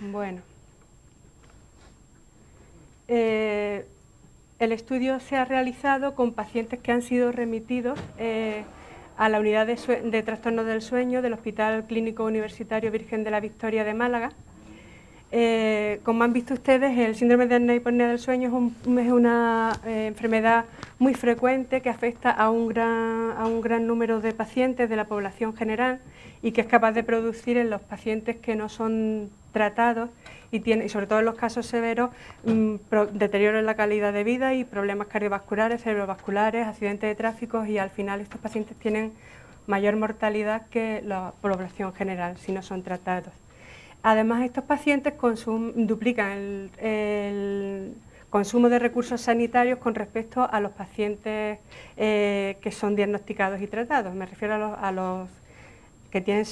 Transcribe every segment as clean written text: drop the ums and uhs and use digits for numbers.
Bueno, el estudio se ha realizado con pacientes que han sido remitidos a la unidad de trastornos del sueño del Hospital Clínico Universitario Virgen de la Victoria de Málaga. Como han visto ustedes, el síndrome de apnea y hipornea del sueño es una enfermedad muy frecuente que afecta a un gran número de pacientes de la población general y que es capaz de producir en los pacientes que no son tratados y sobre todo en los casos severos, deterioro en la calidad de vida y problemas cardiovasculares, cerebrovasculares, accidentes de tráfico, y al final estos pacientes tienen mayor mortalidad que la población general si no son tratados. Además, estos pacientes duplican el consumo de recursos sanitarios con respecto a los pacientes que son diagnosticados y tratados. Me refiero a los que tienen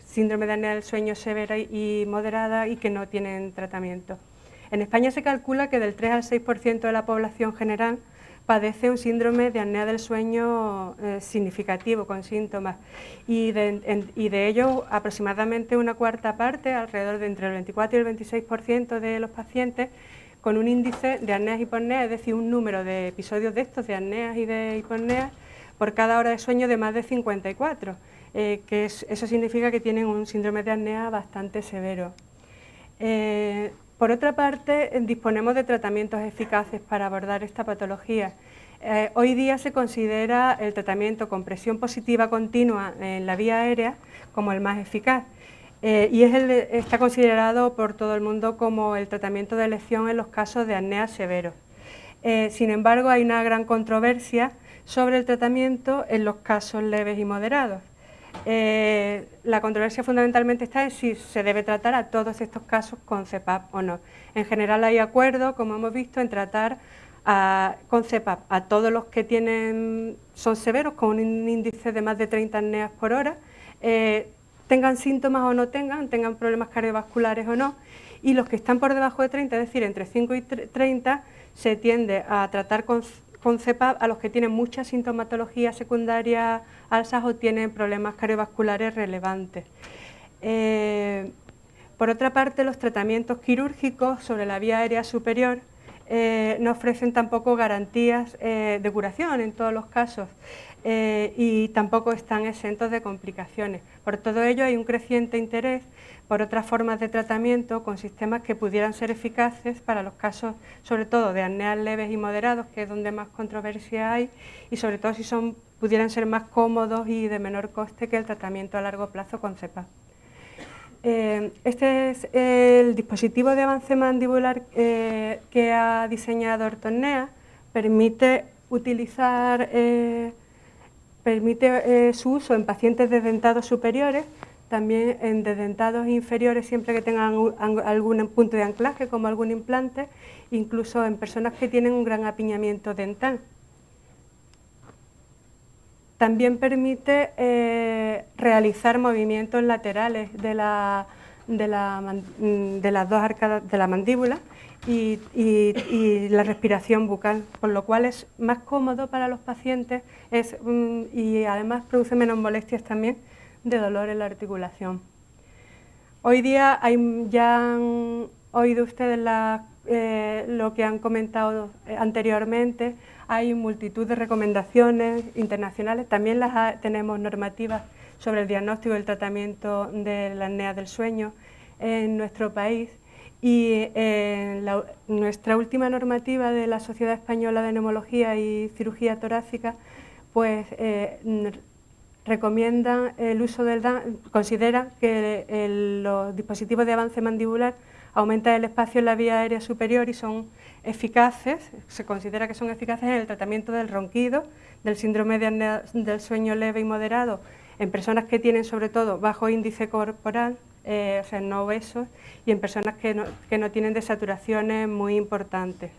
síndrome de apnea del sueño severa y moderada y que no tienen tratamiento. En España se calcula que del 3 al 6% de la población general padece un síndrome de apnea del sueño significativo, con síntomas, y de ellos aproximadamente una cuarta parte, alrededor de entre el 24 y el 26% de los pacientes, con un índice de apneas y hiporneas, es decir, un número de episodios de estos, de apneas y de hiporneas, por cada hora de sueño de más de 54, eso significa que tienen un síndrome de apnea bastante severo. Por otra parte, disponemos de tratamientos eficaces para abordar esta patología. Hoy día se considera el tratamiento con presión positiva continua en la vía aérea como el más eficaz y está considerado por todo el mundo como el tratamiento de elección en los casos de apnea severos. Sin embargo, hay una gran controversia sobre el tratamiento en los casos leves y moderados. La controversia fundamentalmente está en si se debe tratar a todos estos casos con CPAP o no. En general hay acuerdo, como hemos visto, en tratar con CPAP a todos los que son severos, con un índice de más de 30 apneas por hora, tengan síntomas o no tengan problemas cardiovasculares o no, y los que están por debajo de 30, es decir, entre 5 y 30, se tiende a tratar con CPAP a los que tienen mucha sintomatología secundaria alzas o tienen problemas cardiovasculares relevantes. Por otra parte, los tratamientos quirúrgicos sobre la vía aérea superior no ofrecen tampoco garantías de curación en todos los casos y tampoco están exentos de complicaciones. Por todo ello, hay un creciente interés por otras formas de tratamiento con sistemas que pudieran ser eficaces para los casos, sobre todo de apneas leves y moderados, que es donde más controversia hay, y sobre todo si pudieran ser más cómodos y de menor coste que el tratamiento a largo plazo con CPAP. Este es el dispositivo de avance mandibular que ha diseñado Ortosnea. Permite su uso en pacientes desdentados superiores, también en desdentados inferiores siempre que tengan algún punto de anclaje como algún implante, incluso en personas que tienen un gran apiñamiento dental. También permite realizar movimientos laterales de las dos arcadas de la mandíbula y la respiración bucal, por lo cual es más cómodo para los pacientes y además produce menos molestias también de dolor en la articulación. Hoy día ya han oído ustedes lo que han comentado anteriormente. Hay multitud de recomendaciones internacionales, también tenemos normativas sobre el diagnóstico y el tratamiento de la apnea del sueño en nuestro país, y nuestra última normativa de la Sociedad Española de Neumología y Cirugía Torácica pues recomiendan el uso considera que los dispositivos de avance mandibular aumentan el espacio en la vía aérea superior y son eficaces, se considera que son eficaces en el tratamiento del ronquido, del síndrome de apnea del sueño leve y moderado, en personas que tienen sobre todo bajo índice corporal, o sea, no obesos, y en personas que no tienen desaturaciones muy importantes.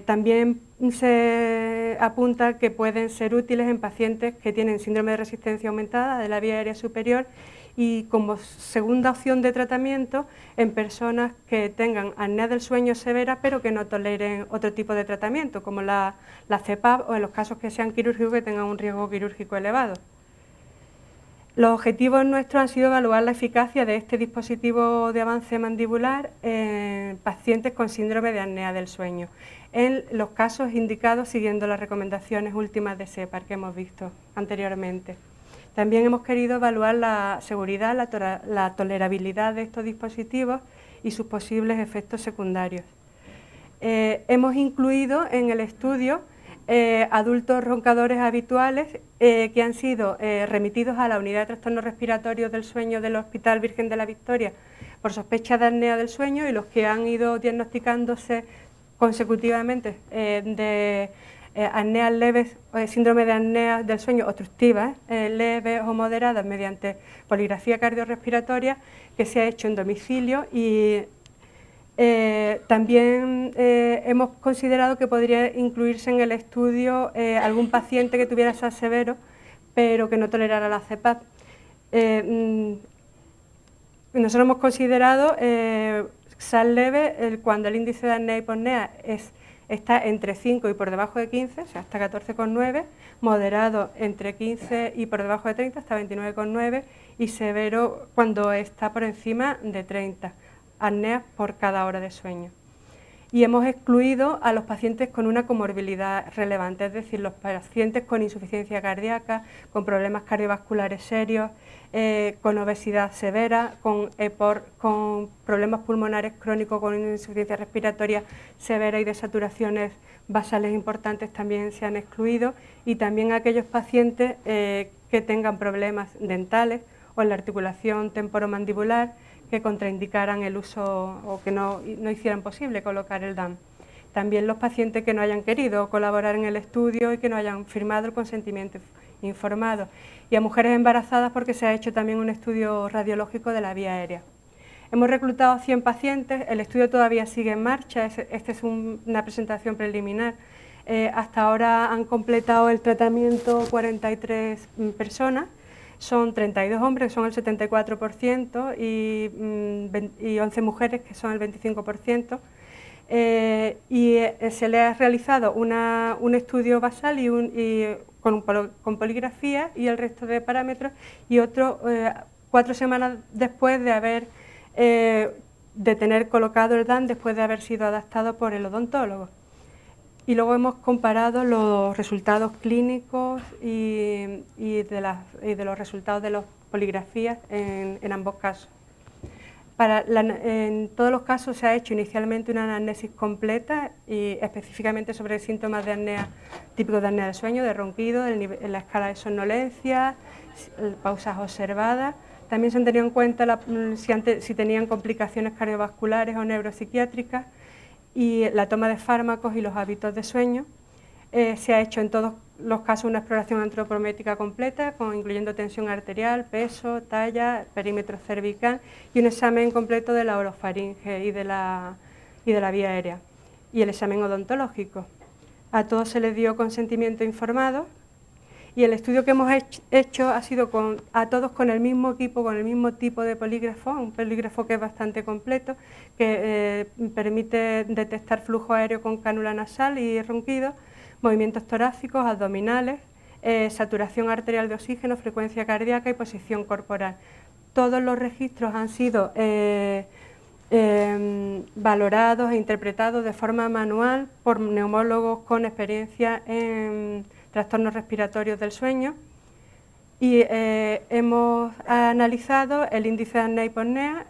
También se apunta que pueden ser útiles en pacientes que tienen síndrome de resistencia aumentada de la vía aérea superior y como segunda opción de tratamiento en personas que tengan apnea del sueño severa pero que no toleren otro tipo de tratamiento, como la CPAP, o en los casos que sean quirúrgicos que tengan un riesgo quirúrgico elevado. Los objetivos nuestros han sido evaluar la eficacia de este dispositivo de avance mandibular en pacientes con síndrome de apnea del sueño, en los casos indicados siguiendo las recomendaciones últimas de SEPAR que hemos visto anteriormente. También hemos querido evaluar la seguridad, la tolerabilidad de estos dispositivos y sus posibles efectos secundarios. Hemos incluido en el estudio adultos roncadores habituales que han sido remitidos a la unidad de trastornos respiratorios del sueño del Hospital Virgen de la Victoria por sospecha de apnea del sueño y los que han ido diagnosticándose consecutivamente de apneas leves, síndrome de apnea del sueño obstructivas, leves o moderadas mediante poligrafía cardiorrespiratoria que se ha hecho en domicilio y también hemos considerado que podría incluirse en el estudio algún paciente que tuviera SAS severo pero que no tolerara la CPAP. Nosotros hemos considerado SAS leve cuando el índice de apnea y hiponea está entre 5 y por debajo de 15, o sea, hasta 14,9, moderado entre 15 y por debajo de 30, hasta 29,9, y severo cuando está por encima de 30. Apneas por cada hora de sueño. Y hemos excluido a los pacientes con una comorbilidad relevante, es decir, los pacientes con insuficiencia cardíaca, con problemas cardiovasculares serios, con obesidad severa, con EPOR, con problemas pulmonares crónicos, con insuficiencia respiratoria severa y de saturaciones basales importantes también se han excluido, y también aquellos pacientes que tengan problemas dentales o en la articulación temporomandibular, que contraindicaran el uso o que no hicieran posible colocar el DAM. También los pacientes que no hayan querido colaborar en el estudio y que no hayan firmado el consentimiento informado. Y a mujeres embarazadas porque se ha hecho también un estudio radiológico de la vía aérea. Hemos reclutado 100 pacientes, el estudio todavía sigue en marcha, esta es una presentación preliminar. Hasta ahora han completado el tratamiento 43 personas. Son 32 hombres, que son el 74%, y 11 mujeres, que son el 25%. Se le ha realizado un estudio basal con poligrafía y el resto de parámetros, y otro 4 semanas después de tener colocado el DAM, después de haber sido adaptado por el odontólogo. Y luego hemos comparado los resultados clínicos y de los resultados de las poligrafías en ambos casos. En todos los casos se ha hecho inicialmente una anamnesis completa y específicamente sobre síntomas de apnea, típicos de apnea del sueño, de ronquido, en la escala de somnolencia, pausas observadas. También se han tenido en cuenta si tenían complicaciones cardiovasculares o neuropsiquiátricas, y la toma de fármacos y los hábitos de sueño. Se ha hecho en todos los casos una exploración antropométrica completa, incluyendo tensión arterial, peso, talla, perímetro cervical y un examen completo de la orofaringe y de la vía aérea, y el examen odontológico. A todos se les dio consentimiento informado, y el estudio que hemos hecho ha sido a todos con el mismo equipo, con el mismo tipo de polígrafo, un polígrafo que es bastante completo, que permite detectar flujo aéreo con cánula nasal y ronquido, movimientos torácicos, abdominales, saturación arterial de oxígeno, frecuencia cardíaca y posición corporal. Todos los registros han sido valorados e interpretados de forma manual por neumólogos con experiencia en trastornos respiratorios del sueño, y hemos analizado el índice de apnea y hiponea,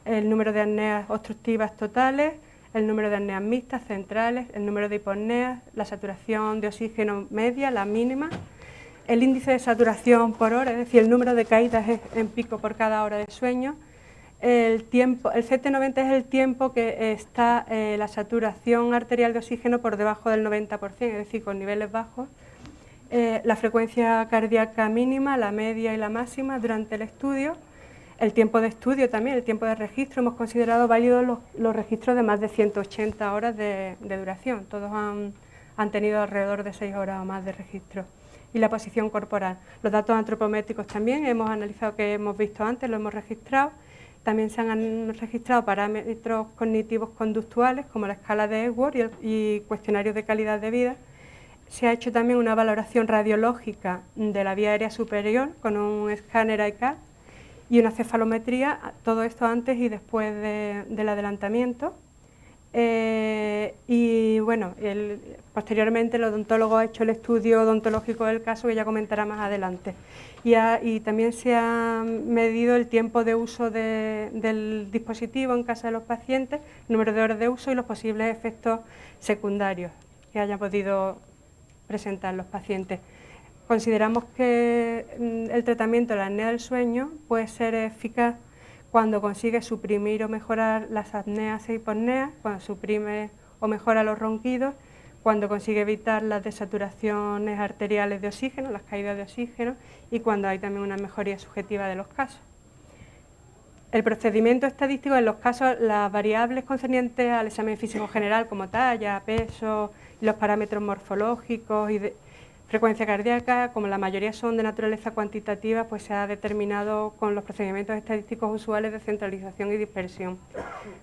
el número de apneas obstructivas totales, el número de apneas mixtas centrales, el número de hiponeas, la saturación de oxígeno media, la mínima, el índice de saturación por hora, es decir, el número de caídas en pico por cada hora de sueño. El CT90 es el tiempo que está la saturación arterial de oxígeno por debajo del 90%, es decir, con niveles bajos. La frecuencia cardíaca mínima, la media y la máxima durante el estudio. El tiempo de estudio también, el tiempo de registro. Hemos considerado válidos los registros de más de 180 horas de duración. Todos han tenido alrededor de 6 horas o más de registro. Y la posición corporal. Los datos antropométricos también hemos analizado, que hemos visto antes, lo hemos registrado. También se han registrado parámetros cognitivos conductuales como la escala de Epworth y cuestionarios de calidad de vida. Se ha hecho también una valoración radiológica de la vía aérea superior con un escáner iCAD y una cefalometría, todo esto antes y después del adelantamiento. Y bueno, posteriormente el odontólogo ha hecho el estudio odontológico del caso, que ya comentará más adelante. Y también se ha medido el tiempo de uso del dispositivo en casa de los pacientes, el número de horas de uso y los posibles efectos secundarios que hayan podido presentar los pacientes. Consideramos que el tratamiento de la apnea del sueño puede ser eficaz cuando consigue suprimir o mejorar las apneas e hipoapneas, cuando suprime o mejora los ronquidos, cuando consigue evitar las desaturaciones arteriales de oxígeno, las caídas de oxígeno, y cuando hay también una mejoría subjetiva de los casos. El procedimiento estadístico, en los casos, las variables concernientes al examen físico general, como talla, peso, los parámetros morfológicos y de frecuencia cardíaca, como la mayoría son de naturaleza cuantitativa, pues se ha determinado con los procedimientos estadísticos usuales de centralización y dispersión.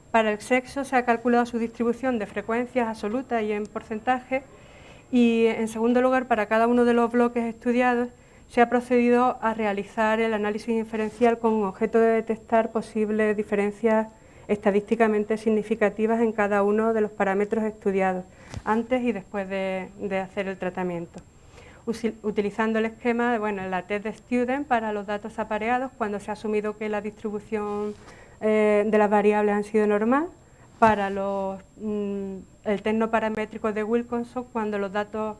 Para el sexo se ha calculado su distribución de frecuencias absolutas y en porcentaje, y en segundo lugar, para cada uno de los bloques estudiados se ha procedido a realizar el análisis inferencial con objeto de detectar posibles diferencias estadísticamente significativas en cada uno de los parámetros estudiados, antes y después de hacer el tratamiento. Utilizando el esquema de la test de Student para los datos apareados, cuando se ha asumido que la distribución de las variables han sido normal, para el test no paramétrico de Wilkinson, cuando los datos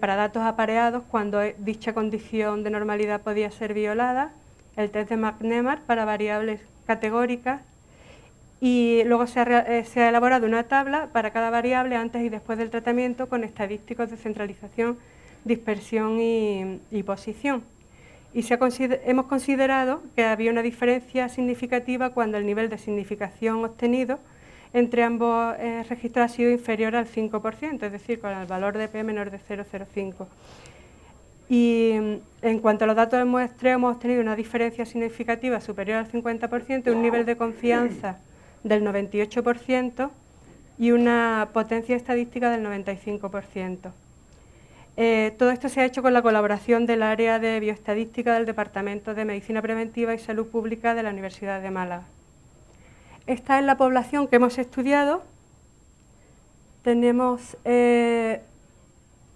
para datos apareados, cuando dicha condición de normalidad podía ser violada, el test de McNemar para variables categóricas, y luego se ha elaborado una tabla para cada variable antes y después del tratamiento con estadísticos de centralización, dispersión y posición. Y hemos considerado que había una diferencia significativa cuando el nivel de significación obtenido entre ambos registros ha sido inferior al 5%, es decir, con el valor de P menor de 0,05. Y en cuanto a los datos del muestreo, hemos obtenido una diferencia significativa superior al 50%, un nivel de confianza del 98% y una potencia estadística del 95%. Todo esto se ha hecho con la colaboración del área de bioestadística del Departamento de Medicina Preventiva y Salud Pública de la Universidad de Málaga. Esta es la población que hemos estudiado. Tenemos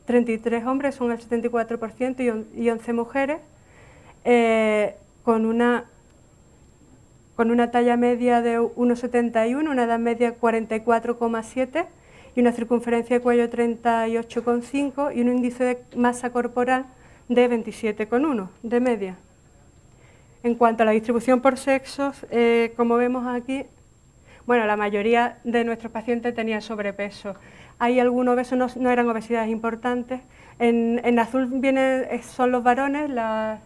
33 hombres, son el 74%, y 11 mujeres, con una talla media de 1,71, una edad media 44,7 y una circunferencia de cuello 38,5 y un índice de masa corporal de 27,1 de media. En cuanto a la distribución por sexos, como vemos aquí, la mayoría de nuestros pacientes tenían sobrepeso. Hay algunos obesos, no eran obesidades importantes. En azul son los varones, las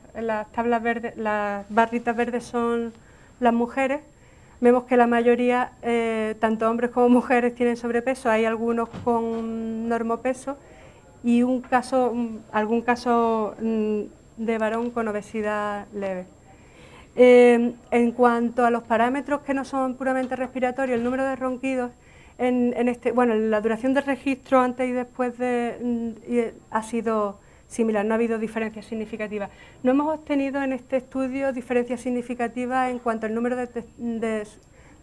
tablas verdes, las barritas verdes son las mujeres. Vemos que la mayoría, tanto hombres como mujeres, tienen sobrepeso. Hay algunos con normopeso y algún caso de varón con obesidad leve. En cuanto a los parámetros que no son puramente respiratorios, el número de ronquidos, la duración del registro antes y después ha sido similar, no ha habido diferencias significativas. No hemos obtenido en este estudio diferencias significativas en cuanto al número de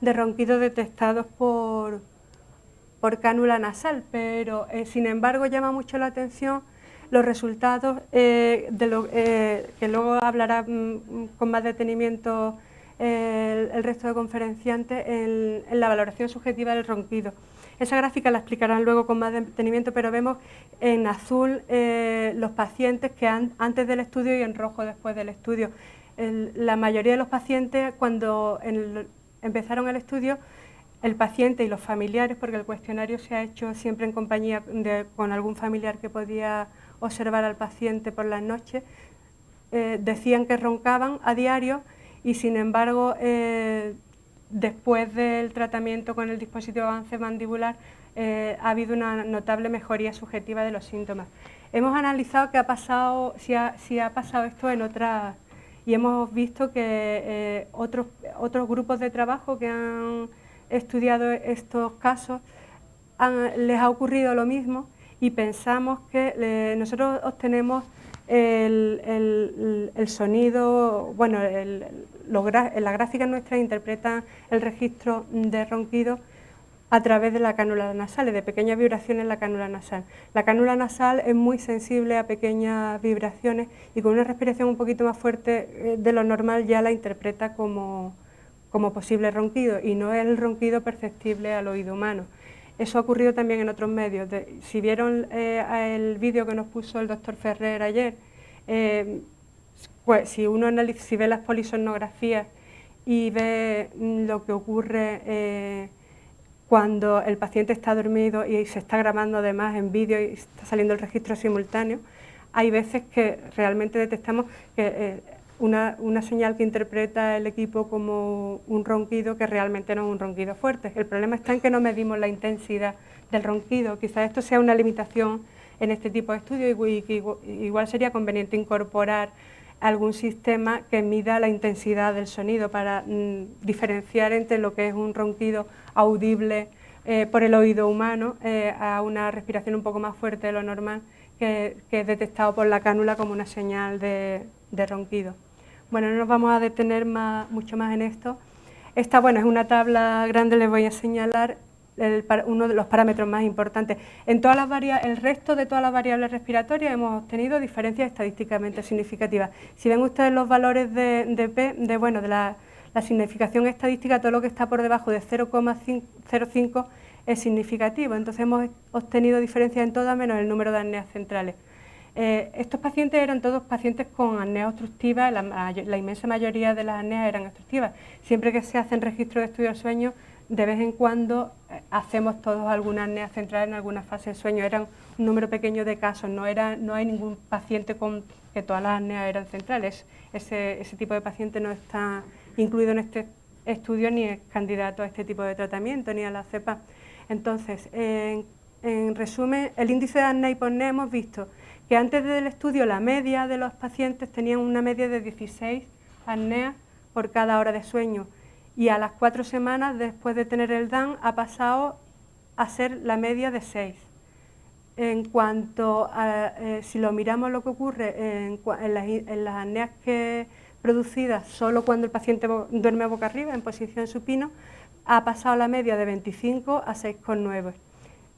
ronquidos detectados por cánula nasal, pero sin embargo llama mucho la atención los resultados que luego hablará con más detenimiento el resto de conferenciantes en la valoración subjetiva del ronquido. Esa gráfica la explicarán luego con más detenimiento, pero vemos en azul los pacientes que antes del estudio y en rojo después del estudio. La mayoría de los pacientes, cuando empezaron el estudio, el paciente y los familiares, porque el cuestionario se ha hecho siempre en compañía con algún familiar que podía observar al paciente por las noches, decían que roncaban a diario y sin embargo después del tratamiento con el dispositivo avance mandibular ha habido una notable mejoría subjetiva de los síntomas. Hemos analizado qué ha pasado, si ha pasado esto en otras, y hemos visto que otros grupos de trabajo que han estudiado estos casos les ha ocurrido lo mismo y pensamos que nosotros obtenemos el sonido, bueno, las gráficas nuestras interpretan el registro de ronquido a través de la cánula nasal, de pequeñas vibraciones en la cánula nasal. La cánula nasal es muy sensible a pequeñas vibraciones y con una respiración un poquito más fuerte de lo normal ya la interpreta como posible ronquido y no es el ronquido perceptible al oído humano. Eso ha ocurrido también en otros medios. Si vieron el vídeo que nos puso el doctor Ferrer ayer, pues si uno si ve las polisonografías y ve lo que ocurre cuando el paciente está dormido y se está grabando además en vídeo y está saliendo el registro simultáneo, hay veces que realmente detectamos que una señal que interpreta el equipo como un ronquido que realmente no es un ronquido fuerte. El problema está en que no medimos la intensidad del ronquido. Quizás esto sea una limitación en este tipo de estudios y que igual sería conveniente incorporar algún sistema que mida la intensidad del sonido para diferenciar entre lo que es un ronquido audible por el oído humano a una respiración un poco más fuerte de lo normal que es detectado por la cánula como una señal de ronquido. Bueno, no nos vamos a detener mucho más en esto. Esta, bueno, es una tabla grande, les voy a señalar uno de los parámetros más importantes. En todas el resto de todas las variables respiratorias hemos obtenido diferencias estadísticamente significativas. Si ven ustedes los valores de P, de la significación estadística, todo lo que está por debajo de 0,05 es significativo. Entonces hemos obtenido diferencias en todas menos el número de apneas centrales. Estos pacientes eran todos pacientes con apnea obstructiva, la inmensa mayoría de las apneas eran obstructivas. Siempre que se hacen registros de estudio del sueño, de vez en cuando hacemos todos alguna apnea central en alguna fase del sueño. Eran un número pequeño de casos, no hay ningún paciente con que todas las apneas eran centrales. Ese tipo de paciente no está incluido en este estudio ni es candidato a este tipo de tratamiento ni a la cepa. Entonces, en resumen, el índice de apnea y hiponea hemos visto que antes del estudio la media de los pacientes tenían una media de 16 apneas por cada hora de sueño y a las 4 semanas después de tener el DAN ha pasado a ser la media de 6. En cuanto a, si lo miramos lo que ocurre en las apneas producidas solo cuando el paciente duerme boca arriba en posición supino, ha pasado la media de 25 a 6,9.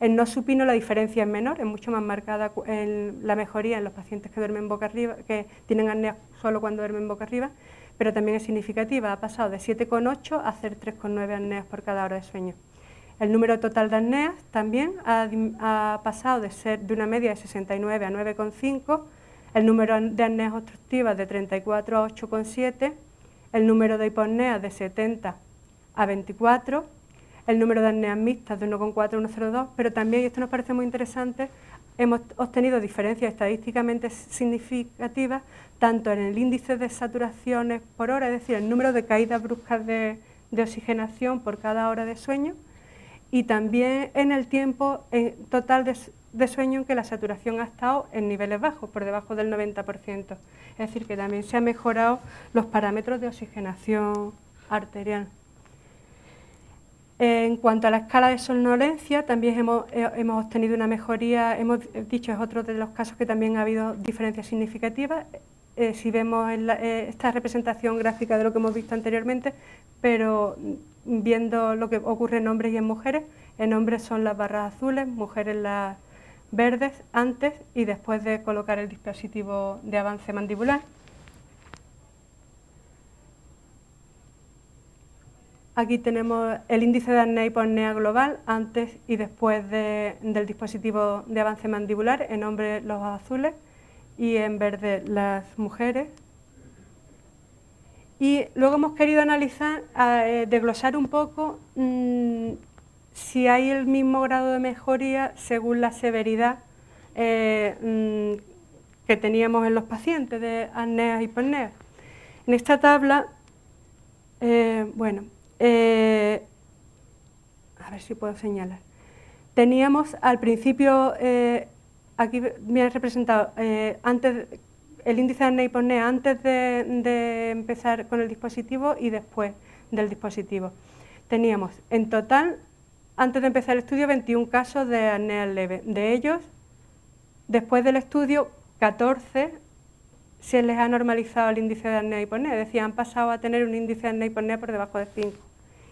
En no supino la diferencia es menor, es mucho más marcada en la mejoría en los pacientes que duermen boca arriba, que tienen apnea solo cuando duermen boca arriba, pero también es significativa, ha pasado de 7,8 a hacer 3,9 apneas por cada hora de sueño. El número total de apneas también ha pasado de ser de una media de 69 a 9,5, el número de apneas obstructivas de 34 a 8,7, el número de hipoapneas de 70 a 24, el número de apneas mixtas de 1,4 a 1,02, pero también, y esto nos parece muy interesante, hemos obtenido diferencias estadísticamente significativas tanto en el índice de saturaciones por hora, es decir, el número de caídas bruscas de oxigenación por cada hora de sueño, y también en el tiempo total de sueño en que la saturación ha estado en niveles bajos, por debajo del 90%. Es decir, que también se han mejorado los parámetros de oxigenación arterial. En cuanto a la escala de somnolencia, también hemos obtenido una mejoría, hemos dicho, es otro de los casos que también ha habido diferencias significativas. Si vemos esta representación gráfica de lo que hemos visto anteriormente, pero viendo lo que ocurre en hombres y en mujeres, en hombres son las barras azules, mujeres las verdes, antes y después de colocar el dispositivo de avance mandibular. Aquí tenemos el índice de apnea y hipoapnea global antes y después del dispositivo de avance mandibular, en hombres los azules y en verde las mujeres. Y luego hemos querido analizar, desglosar un poco si hay el mismo grado de mejoría según la severidad que teníamos en los pacientes de apnea y hipoapnea. En esta tabla, a ver si puedo señalar. Teníamos al principio, aquí viene representado, antes el índice de apnea y hipoapnea antes de empezar con el dispositivo y después del dispositivo. Teníamos en total, antes de empezar el estudio, 21 casos de apnea leve. De ellos, Después del estudio, 14 se les ha normalizado el índice de apnea y hiponea, es decir, han pasado a tener un índice de apnea y hiponea por debajo de 5,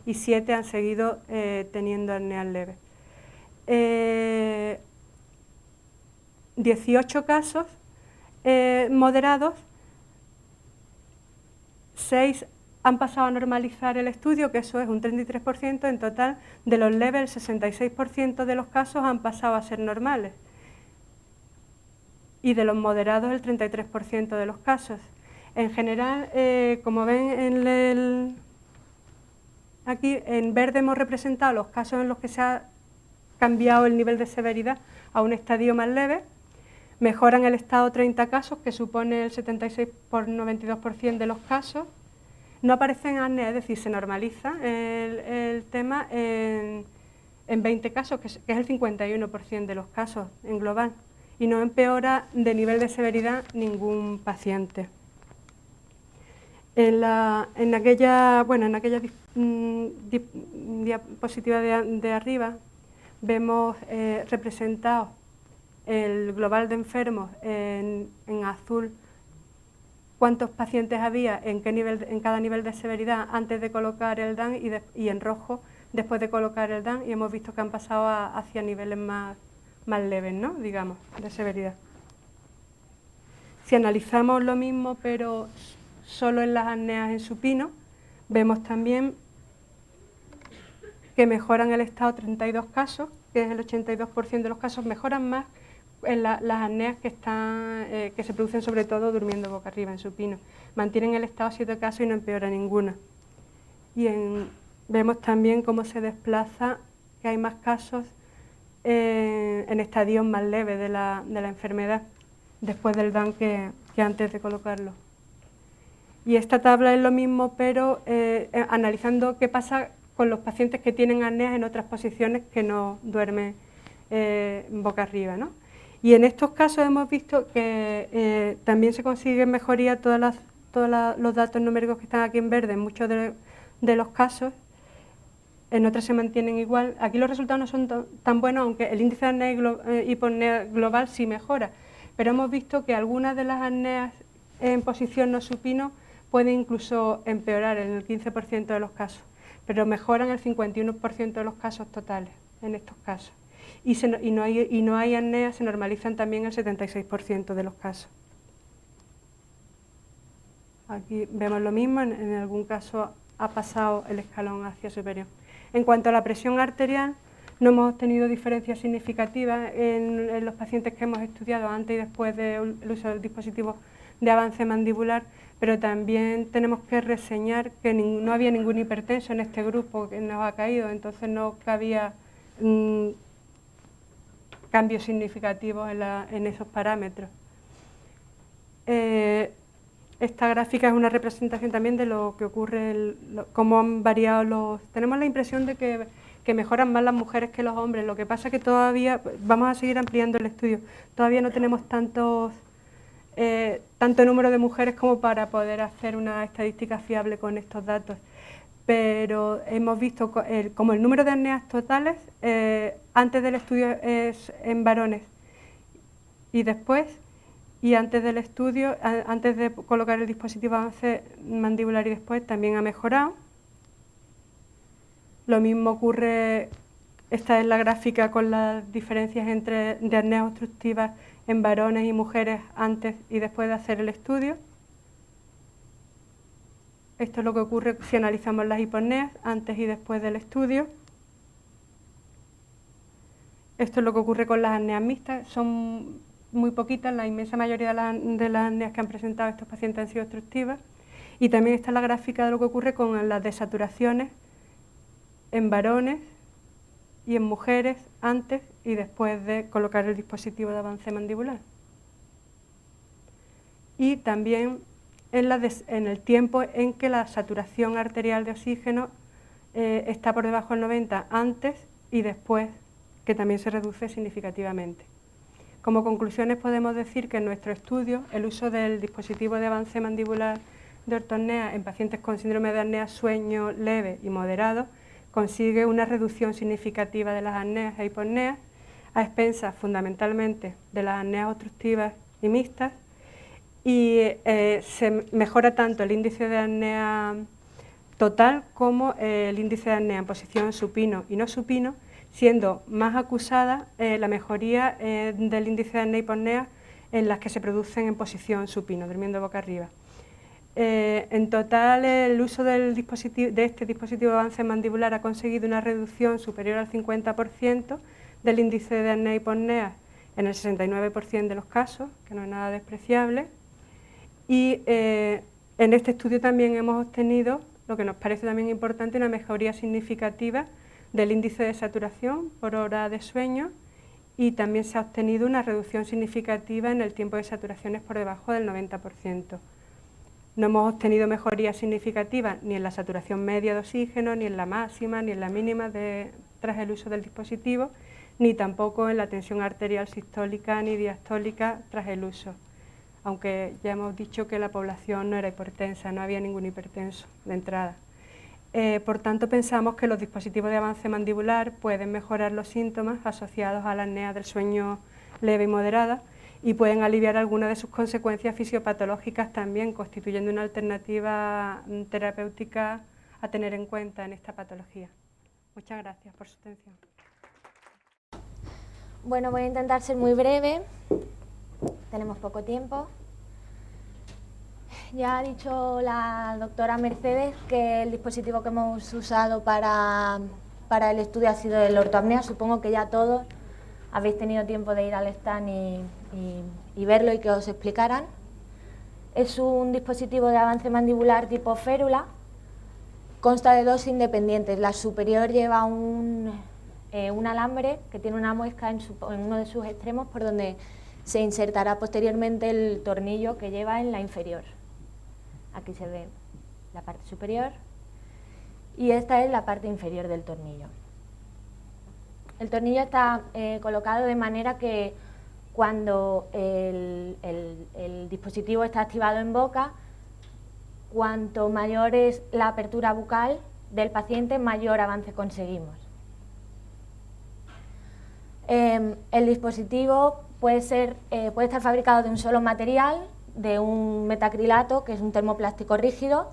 y 7 han seguido teniendo apneas leves. 18 casos moderados, 6 han pasado a normalizar el estudio, que eso es un 33%, en total de los leves el 66% de los casos han pasado a ser normales, y de los moderados el 33% de los casos. En general, como ven aquí en verde hemos representado los casos en los que se ha cambiado el nivel de severidad a un estadio más leve. Mejoran el estado 30 casos, que supone el 76 por 92% de los casos. No aparecen apneas, es decir, se normaliza el tema en 20 casos, que es el 51% de los casos en global, y no empeora de nivel de severidad ningún paciente. En aquella diapositiva de arriba vemos representado el global de enfermos en azul, cuántos pacientes había en cada nivel de severidad antes de colocar el DAN, y en rojo después de colocar el DAN, y hemos visto que han pasado hacia niveles más leves, ¿no?, digamos, de severidad. Si analizamos lo mismo pero solo en las apneas en supino, vemos también que mejoran el estado 32 casos, que es el 82% de los casos, mejoran más en las apneas que se producen sobre todo durmiendo boca arriba en supino. Mantienen el estado 7 casos y no empeora ninguna. Y vemos también cómo se desplaza, que hay más casos en estadios más leves de la enfermedad después del DAN que antes de colocarlo. Y esta tabla es lo mismo, pero analizando qué pasa con los pacientes que tienen apneas en otras posiciones que no duermen boca arriba, ¿no? Y en estos casos hemos visto que también se consigue mejoría todos los datos numéricos que están aquí en verde en muchos de los casos. En otras se mantienen igual. Aquí los resultados no son tan buenos, aunque el índice de apnea y hiponea global sí mejora. Pero hemos visto que algunas de las apneas en posición no supino pueden incluso empeorar en el 15% de los casos, pero mejoran el 51% de los casos totales en estos casos. Y no hay apneas, se normalizan también el 76% de los casos. Aquí vemos lo mismo, en algún caso ha pasado el escalón hacia superior. En cuanto a la presión arterial, no hemos tenido diferencias significativas en los pacientes que hemos estudiado antes y después del uso del dispositivo de avance mandibular, pero también tenemos que reseñar que no había ningún hipertenso en este grupo que nos ha caído, entonces no cabía cambios significativos en esos parámetros. Esta gráfica es una representación también de lo que ocurre, cómo han variado los... Tenemos la impresión de que mejoran más las mujeres que los hombres, lo que pasa es que todavía, vamos a seguir ampliando el estudio, todavía no tenemos tanto número de mujeres como para poder hacer una estadística fiable con estos datos, pero hemos visto como el número de apneas totales antes del estudio es en varones y después, y antes del estudio, antes de colocar el dispositivo avance mandibular y después, también ha mejorado. Lo mismo ocurre, esta es la gráfica con las diferencias de apneas obstructivas en varones y mujeres antes y después de hacer el estudio. Esto es lo que ocurre si analizamos las hipoapneas antes y después del estudio. Esto es lo que ocurre con las apneas mixtas, son muy poquitas, la inmensa mayoría de las apneas que han presentado estos pacientes han sido obstructivas. Y también está la gráfica de lo que ocurre con las desaturaciones en varones y en mujeres antes y después de colocar el dispositivo de avance mandibular. Y también en el tiempo en que la saturación arterial de oxígeno está por debajo del 90 antes y después, que también se reduce significativamente. Como conclusiones podemos decir que en nuestro estudio el uso del dispositivo de avance mandibular de ortoapnea en pacientes con síndrome de apnea sueño leve y moderado consigue una reducción significativa de las apneas e hipoapneas, a expensas fundamentalmente de las apneas obstructivas y mixtas, y se mejora tanto el índice de apnea total como el índice de apnea en posición supino y no supino, siendo más acusada la mejoría del índice de apnea y hipoapnea en las que se producen en posición supino, durmiendo boca arriba. En total, el uso de este dispositivo de avance mandibular ha conseguido una reducción superior al 50% del índice de apnea y hipoapnea en el 69% de los casos, que no es nada despreciable. Y en este estudio también hemos obtenido, lo que nos parece también importante, una mejoría significativa del índice de saturación por hora de sueño, y también se ha obtenido una reducción significativa en el tiempo de saturaciones por debajo del 90%. No hemos obtenido mejoría significativa ni en la saturación media de oxígeno, ni en la máxima, ni en la mínima tras el uso del dispositivo, ni tampoco en la tensión arterial sistólica ni diastólica tras el uso, aunque ya hemos dicho que la población no era hipertensa, no había ningún hipertenso de entrada. Por tanto, pensamos que los dispositivos de avance mandibular pueden mejorar los síntomas asociados a la apnea del sueño leve y moderada, y pueden aliviar algunas de sus consecuencias fisiopatológicas también, constituyendo una alternativa terapéutica a tener en cuenta en esta patología. Muchas gracias por su atención. Bueno, voy a intentar ser muy breve, tenemos poco tiempo. Ya ha dicho la doctora Mercedes que el dispositivo que hemos usado para el estudio ha sido el ortoapnea. Supongo que ya todos habéis tenido tiempo de ir al stand y verlo y que os explicaran. Es un dispositivo de avance mandibular tipo férula, consta de dos independientes. La superior lleva un alambre que tiene una muesca en uno de sus extremos, por donde se insertará posteriormente el tornillo que lleva en la inferior. Aquí se ve la parte superior y esta es la parte inferior del tornillo. El tornillo está colocado de manera que cuando el dispositivo está activado en boca, cuanto mayor es la apertura bucal del paciente, mayor avance conseguimos. El dispositivo puede estar fabricado de un solo material, de un metacrilato, que es un termoplástico rígido,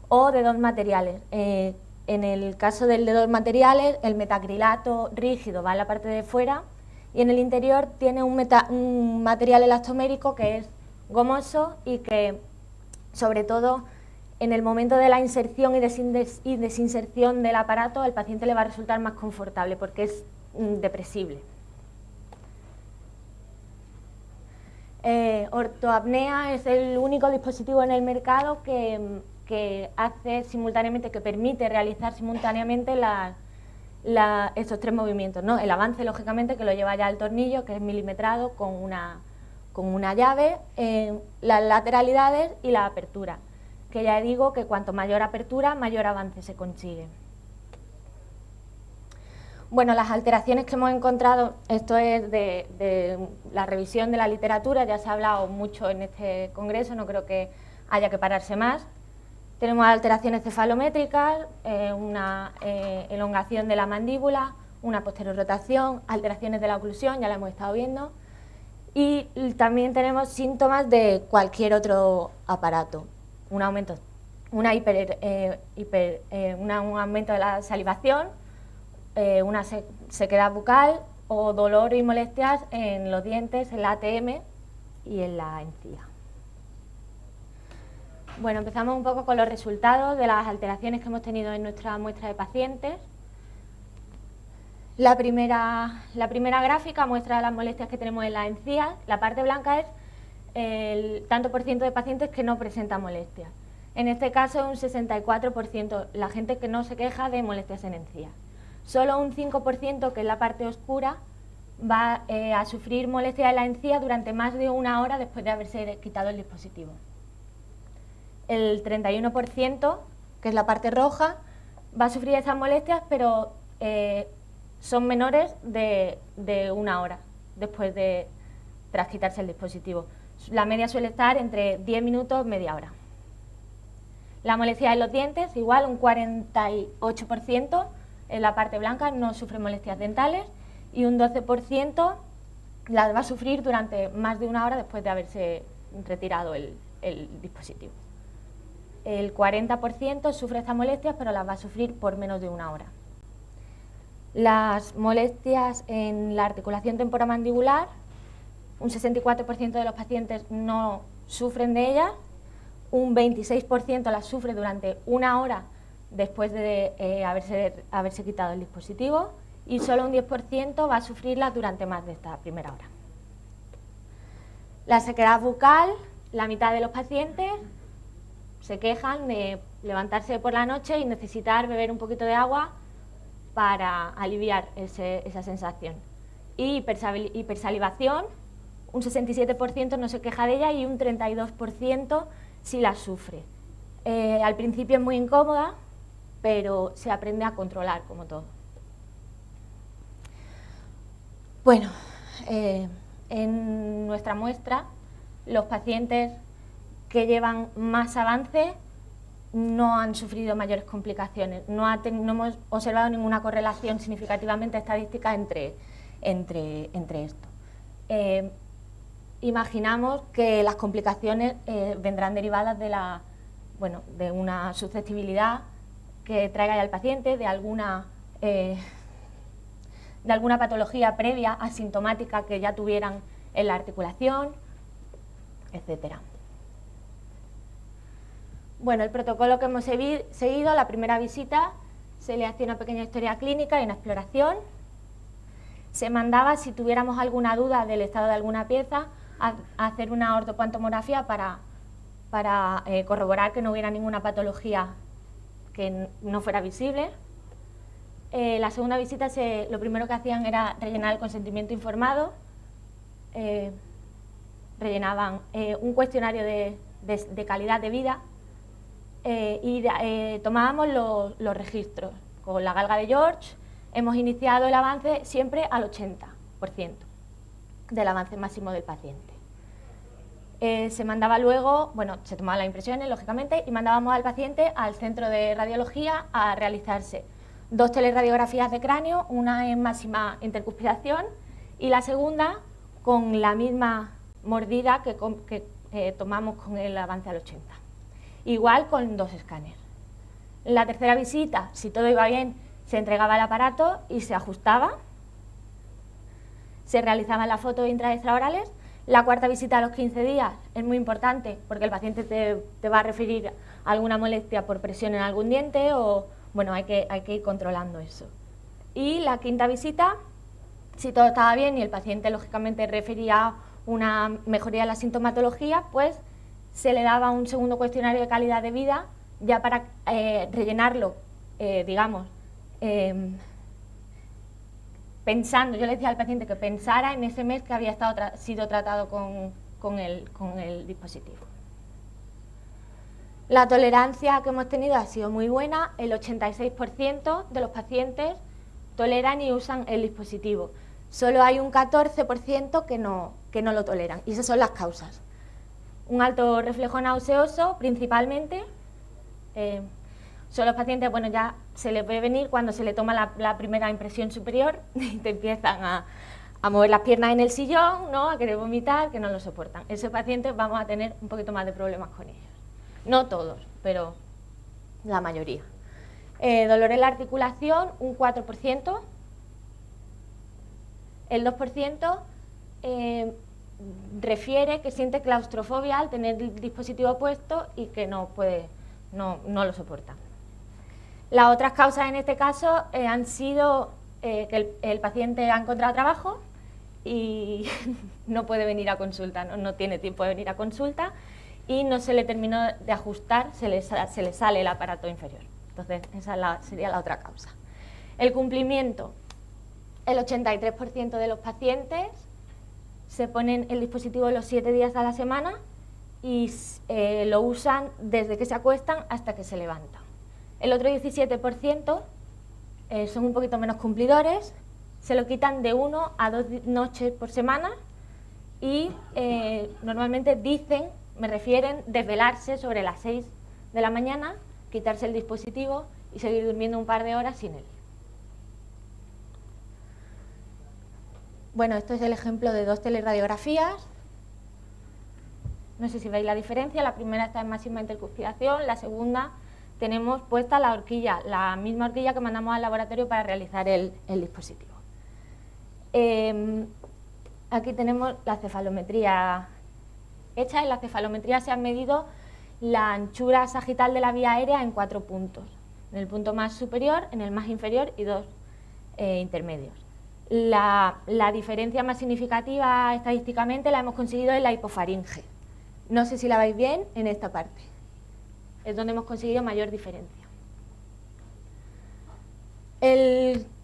o de dos materiales. En el caso del de dos materiales, el metacrilato rígido va en la parte de fuera y en el interior tiene un material elastomérico que es gomoso y que, sobre todo, en el momento de la inserción y desinserción del aparato, al paciente le va a resultar más confortable porque es depresible. Ortoapnea es el único dispositivo en el mercado que hace simultáneamente, que permite realizar simultáneamente estos tres movimientos, ¿no? El avance, lógicamente, que lo lleva ya el tornillo, que es milimetrado con una llave, las lateralidades y la apertura, que ya digo que cuanto mayor apertura, mayor avance se consigue. Bueno, las alteraciones que hemos encontrado, esto es de la revisión de la literatura, ya se ha hablado mucho en este congreso, no creo que haya que pararse más. Tenemos alteraciones cefalométricas, una elongación de la mandíbula, una posterior rotación, alteraciones de la oclusión, ya la hemos estado viendo, y también tenemos síntomas de cualquier otro aparato, un aumento, un aumento de la salivación, una sequedad bucal o dolor y molestias en los dientes, en la ATM y en la encía. Bueno, empezamos un poco con los resultados de las alteraciones que hemos tenido en nuestra muestra de pacientes. La primera gráfica muestra las molestias que tenemos en la encía. La parte blanca es el tanto por ciento de pacientes que no presentan molestias. En este caso, un 64%, la gente que no se queja de molestias en encía. Solo un 5%, que es la parte oscura, va a sufrir molestias en la encía durante más de una hora después de haberse quitado el dispositivo. El 31%, que es la parte roja, va a sufrir esas molestias, pero son menores de una hora tras quitarse el dispositivo. La media suele estar entre 10 minutos y media hora. La molestia en los dientes, igual, un 48%, en la parte blanca no sufre molestias dentales, y un 12% las va a sufrir durante más de una hora después de haberse retirado el dispositivo. El 40% sufre estas molestias, pero las va a sufrir por menos de una hora. Las molestias en la articulación temporomandibular, un 64% de los pacientes no sufren de ellas, un 26% las sufre durante una hora después de haberse quitado el dispositivo y solo un 10% va a sufrirlas durante más de esta primera hora. La sequedad bucal, la mitad de los pacientes se quejan de levantarse por la noche y necesitar beber un poquito de agua para aliviar esa sensación. Y hipersalivación, un 67% no se queja de ella y un 32% sí la sufre. Al principio es muy incómoda, pero se aprende a controlar, como todo. Bueno, en nuestra muestra, los pacientes que llevan más avance no han sufrido mayores complicaciones. No hemos observado ninguna correlación significativamente estadística entre esto. Imaginamos que las complicaciones vendrán derivadas de una susceptibilidad que traiga ya el paciente, de alguna patología previa asintomática que ya tuvieran en la articulación, etcétera. Bueno, el protocolo que hemos seguido, la primera visita, se le hacía una pequeña historia clínica y una exploración. Se mandaba, si tuviéramos alguna duda del estado de alguna pieza, a hacer una ortopantomografía para corroborar que no hubiera ninguna patología que no fuera visible. La segunda visita, lo primero que hacían era rellenar el consentimiento informado. Rellenaban un cuestionario de calidad de vida y tomábamos los registros. Con la galga de George hemos iniciado el avance siempre al 80% del avance máximo del paciente. Se mandaba luego, se tomaban las impresiones, lógicamente, y mandábamos al paciente al centro de radiología a realizarse 2 teleradiografías de cráneo, una en máxima intercuspidación y la segunda con la misma mordida que tomamos con el avance al 80. Igual con 2 escáneres. En la tercera visita, si todo iba bien, se entregaba el aparato y se ajustaba. Se realizaban las fotos intraextraorales. La cuarta visita a los 15 días es muy importante porque el paciente te va a referir a alguna molestia por presión en algún diente o, hay que ir controlando eso. Y la quinta visita, si todo estaba bien y el paciente lógicamente refería una mejoría de la sintomatología, pues se le daba un segundo cuestionario de calidad de vida ya para rellenarlo, pensando. Yo le decía al paciente que pensara en ese mes que había sido tratado con el dispositivo. La tolerancia que hemos tenido ha sido muy buena. El 86% de los pacientes toleran y usan el dispositivo. Solo hay un 14% que no lo toleran, y esas son las causas. Un alto reflejo nauseoso, principalmente. Son los pacientes, ya se les ve venir cuando se le toma la primera impresión superior y te empiezan a mover las piernas en el sillón, ¿no? A querer vomitar, que no lo soportan. Esos pacientes vamos a tener un poquito más de problemas con ellos. No todos, pero la mayoría. Dolor en la articulación, un 4%. El 2% refiere que siente claustrofobia al tener el dispositivo puesto y que no lo soporta. Las otras causas en este caso han sido que el paciente ha encontrado trabajo y no puede venir a consulta, no tiene tiempo de venir a consulta y no se le terminó de ajustar, se le sale el aparato inferior. Entonces, esa sería la otra causa. El cumplimiento. El 83% de los pacientes se ponen el dispositivo los 7 días a la semana y lo usan desde que se acuestan hasta que se levantan. El otro 17% son un poquito menos cumplidores, se lo quitan de 1 a 2 noches por semana y normalmente me refieren desvelarse sobre las 6 de la mañana, quitarse el dispositivo y seguir durmiendo un par de horas sin él. Bueno, esto es el ejemplo de 2 teleradiografías. No sé si veis la diferencia, la primera está en máxima intercuspidación, la segunda tenemos puesta la horquilla, la misma horquilla que mandamos al laboratorio para realizar el dispositivo. Aquí tenemos la cefalometría hecha. En la cefalometría se ha medido la anchura sagital de la vía aérea en 4 puntos, en el punto más superior, en el más inferior y 2 intermedios. La diferencia más significativa estadísticamente la hemos conseguido en la hipofaringe. No sé si la veis bien en esta parte. Es donde hemos conseguido mayor diferencia.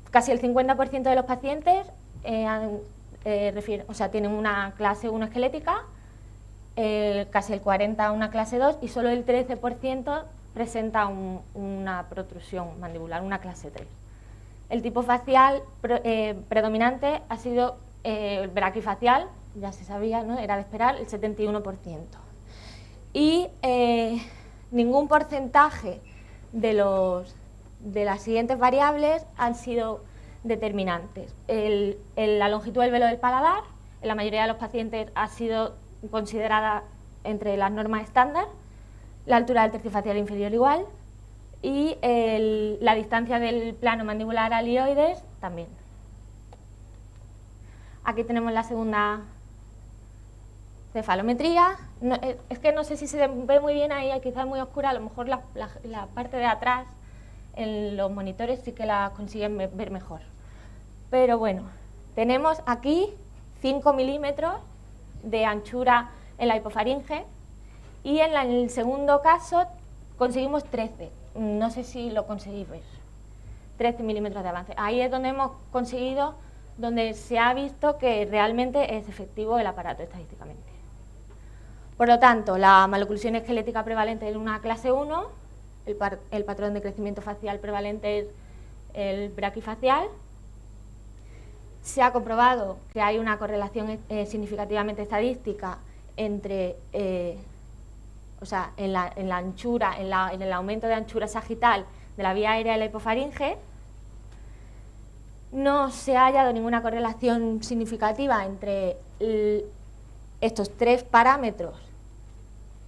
Casi el 50% de los pacientes tienen una clase 1 esquelética, casi el 40% una clase 2 y solo el 13% presenta una protrusión mandibular, una clase 3. El tipo facial predominante ha sido el braquifacial, ya se sabía, ¿no? Era de esperar, el 71%. Y ningún porcentaje de las siguientes variables han sido determinantes. La longitud del velo del paladar, en la mayoría de los pacientes ha sido considerada entre las normas estándar, la altura del tercio facial inferior igual, y la distancia del plano mandibular al ilioides también. Aquí tenemos la segunda cefalometría. Es que no sé si se ve muy bien ahí, quizás muy oscura, a lo mejor la parte de atrás en los monitores sí que la consiguen ver mejor. Pero bueno, tenemos aquí 5 milímetros de anchura en la hipofaringe y en el segundo caso conseguimos 13. No sé si lo conseguís ver. 13 milímetros de avance. Ahí es donde hemos conseguido, donde se ha visto que realmente es efectivo el aparato estadísticamente. Por lo tanto, la maloclusión esquelética prevalente es una clase 1, el patrón de crecimiento facial prevalente es el braquifacial. Se ha comprobado que hay una correlación significativamente estadística entre, en la anchura, en el aumento de anchura sagital de la vía aérea de la hipofaringe. No se ha hallado ninguna correlación significativa entre estos 3 parámetros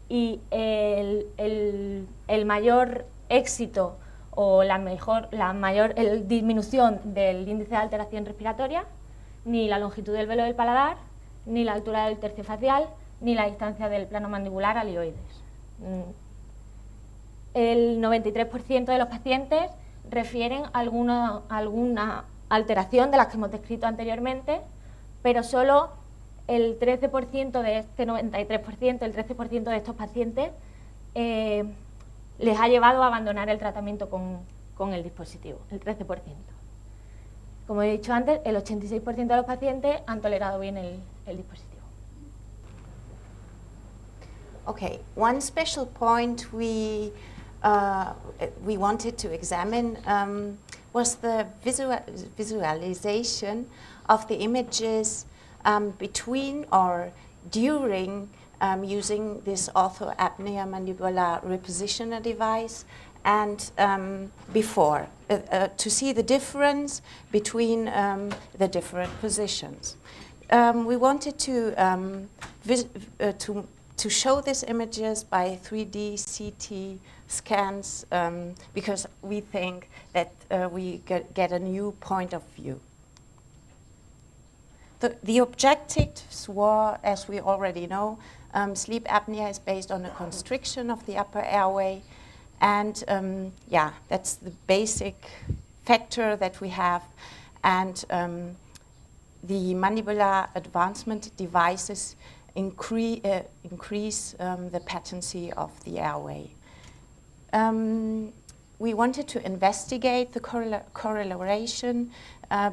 y el mayor éxito o la mayor disminución del índice de alteración respiratoria, ni la longitud del velo del paladar, ni la altura del tercio facial, ni la distancia del plano mandibular al ilioides. El 93% de los pacientes refieren alguna alteración de las que hemos descrito anteriormente, pero solo el 13% de este 93%, el 13% de estos pacientes les ha llevado a abandonar el tratamiento con el dispositivo, el 13%. Como he dicho antes, el 86% de los pacientes han tolerado bien el dispositivo. Okay, one special point we wanted to examine was the visualization of the images between or during using this orthoapnea mandibular repositioner device and before, to see the difference between the different positions. We wanted to show these images by 3D CT scans because we think that we get a new point of view. The objectives were, as we already know, sleep apnea is based on a constriction of the upper airway, and that's the basic factor that we have, and the mandibular advancement devices increase the patency of the airway. We wanted to investigate the correlation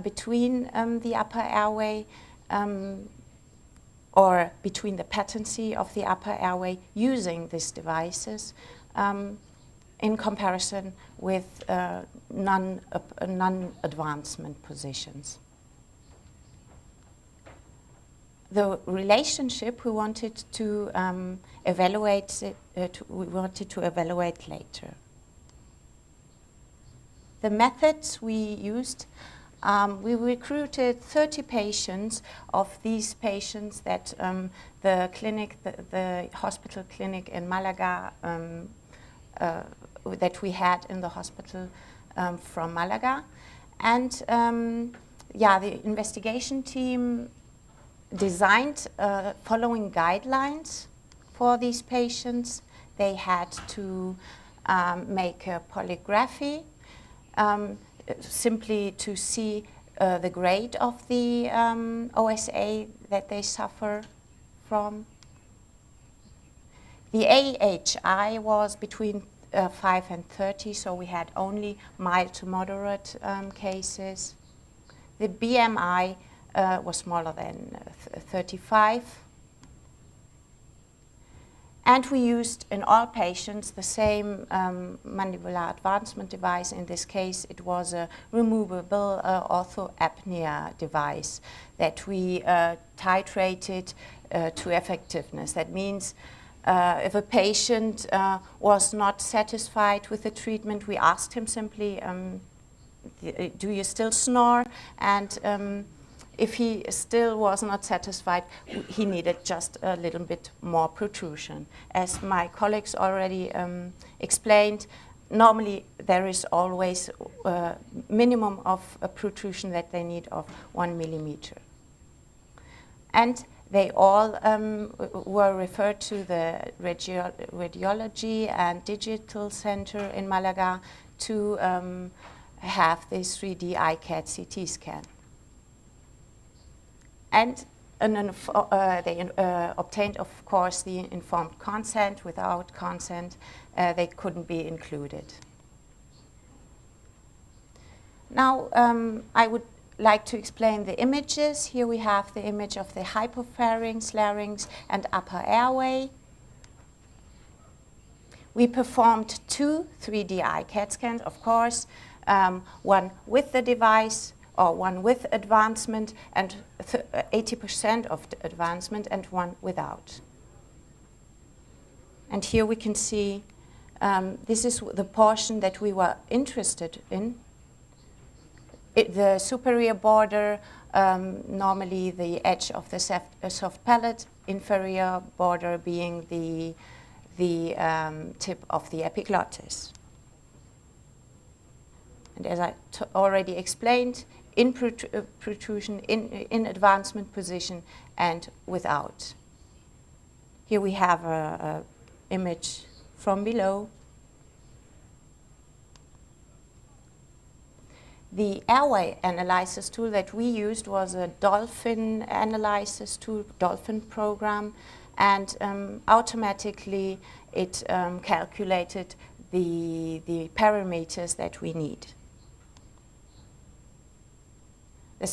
between the upper airway or between the patency of the upper airway using these devices in comparison with non-advancement positions. The relationship we wanted to evaluate later. The methods we used we recruited 30 patients. Of these patients that the clinic, the hospital clinic in Malaga, that we had in the hospital from Malaga. And yeah, the investigation team designed following guidelines for these patients. They had to make a polygraphy simply to see the grade of the OSA that they suffer from. The AHI was between 5 and 30, so we had only mild to moderate cases. The BMI was smaller than 35. And we used in all patients the same mandibular advancement device. In this case, it was a removable orthoapnea device that we titrated to effectiveness. That means if a patient was not satisfied with the treatment, we asked him simply, do you still snore? And if he still was not satisfied, he needed just a little bit more protrusion. As my colleagues already explained, normally there is always a minimum of a protrusion that they need of 1 millimeter. And they all were referred to the radiology and digital center in Malaga to have this 3D iCAD CT scan. And they obtained, of course, the informed consent. Without consent, they couldn't be included. Now, I would like to explain the images. Here we have the image of the hypopharynx, larynx, and upper airway. We performed 2 3D iCAD scans, of course, one with the device, or one with advancement, and 80% of the advancement, and one without. And here we can see this is the portion that we were interested in. The superior border, normally the edge of the soft palate, inferior border being the tip of the epiglottis. And as I already explained, in protrusion, in advancement position, and without. Here we have an image from below. The airway analysis tool that we used was a Dolphin analysis tool, Dolphin program, and automatically it calculated the parameters that we need. The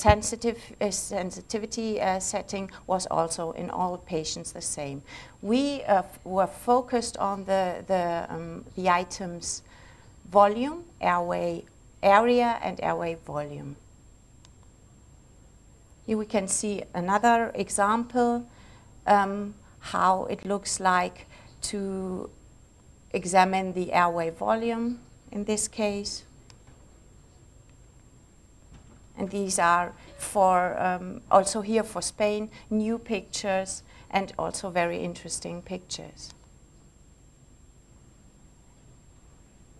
sensitivity setting was also in all patients the same. We were focused on the items volume, airway area, and airway volume. Here we can see another example how it looks like to examine the airway volume in this case. And these are for, also here for Spain, new pictures and also very interesting pictures.